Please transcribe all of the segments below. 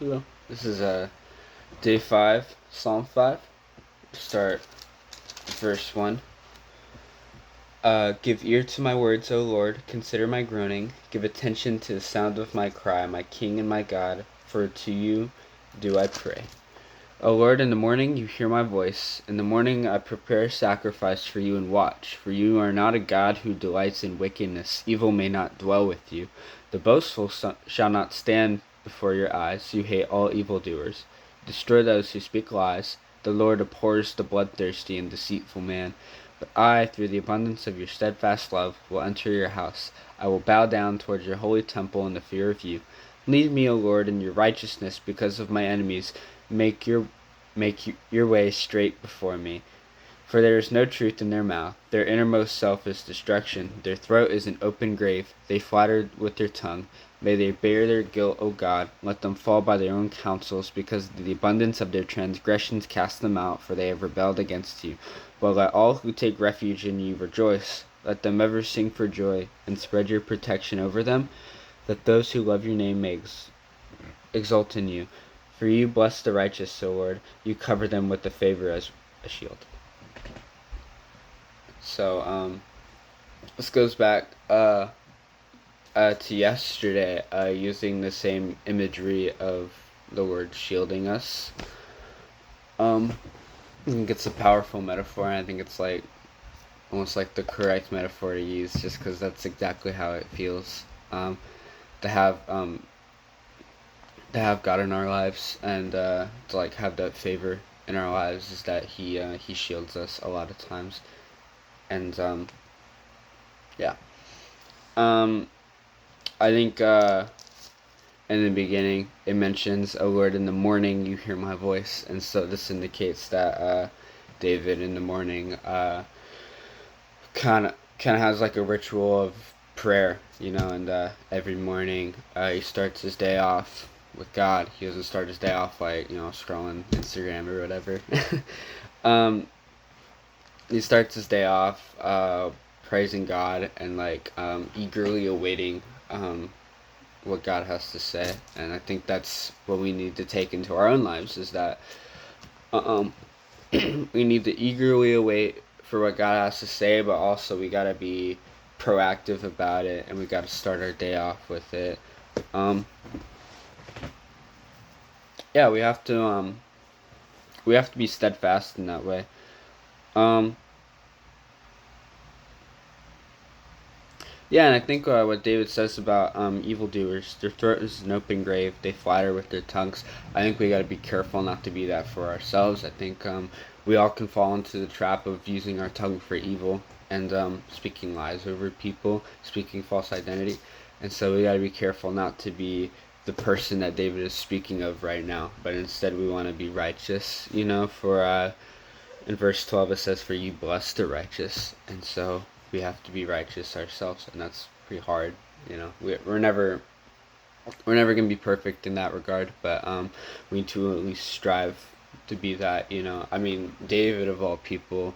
Hello. This is day 5, Psalm 5. Start verse 1. Give ear to my words, O Lord. Consider my groaning. Give attention to the sound of my cry, my King and my God, for to you do I pray. O Lord, in the morning you hear my voice. In the morning I prepare sacrifice for you and watch. For you are not a God who delights in wickedness. Evil may not dwell with you. The boastful shall not stand before your eyes. You hate all evildoers. Destroy those who speak lies. The Lord abhors the bloodthirsty and deceitful man. But I, through the abundance of your steadfast love, will enter your house. I will bow down towards your holy temple in the fear of you. Lead me, O Lord, in your righteousness because of my enemies. Make your way straight before me. For there is no truth in their mouth. Their innermost self is destruction. Their throat is an open grave. They flatter with their tongue. May they bear their guilt, O God. Let them fall by their own counsels, because of the abundance of their transgressions cast them out, for they have rebelled against you. But let all who take refuge in you rejoice. Let them ever sing for joy, and spread your protection over them. Let those who love your name may exult in you. For you bless the righteous, O Lord. You cover them with the favor as a shield. So, this goes back to yesterday, using the same imagery of the word shielding us. I think it's a powerful metaphor, and I think it's like almost like the correct metaphor to use, just because that's exactly how it feels to have God in our lives, and to like have that favor in our lives, is that he shields us a lot of times. And I think in the beginning it mentions, "O Lord, in the morning you hear my voice," and so this indicates that David in the morning kind of has like a ritual of prayer, and every morning he starts his day off with God. He doesn't start his day off like scrolling Instagram or whatever. He starts his day off praising God and eagerly awaiting what God has to say. And I think that's what we need to take into our own lives, is that we need to eagerly await for what God has to say, but also we gotta be proactive about it, and we gotta start our day off with it. We have to be steadfast in that way. And I think what David says about evildoers, their throat is an open grave, they flatter with their tongues. I think we got to be careful not to be that for ourselves. I think we all can fall into the trap of using our tongue for evil and speaking lies over people, speaking false identity. And so we got to be careful not to be the person that David is speaking of right now, but instead we want to be righteous. For in verse 12 it says, "For you bless the righteous," and so we have to be righteous ourselves, and that's pretty hard. We're never gonna be perfect in that regard, but we need to at least strive to be that. David of all people,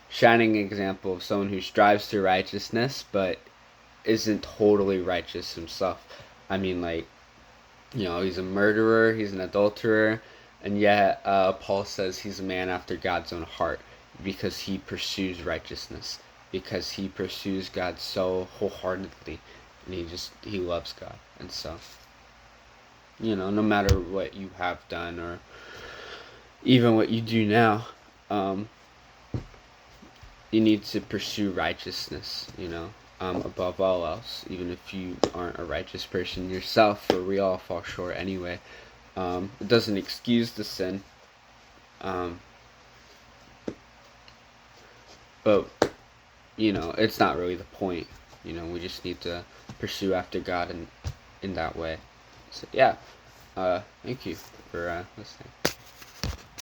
shining example of someone who strives to righteousness but isn't totally righteous himself. He's a murderer, he's an adulterer, and yet Paul says he's a man after God's own heart, because he pursues righteousness, because he pursues God so wholeheartedly, and he loves God. And so, no matter what you have done, or even what you do now, you need to pursue righteousness, above all else, even if you aren't a righteous person yourself, for we all fall short anyway. It doesn't excuse the sin, but it's not really the point. We just need to pursue after God in that way. So thank you for listening.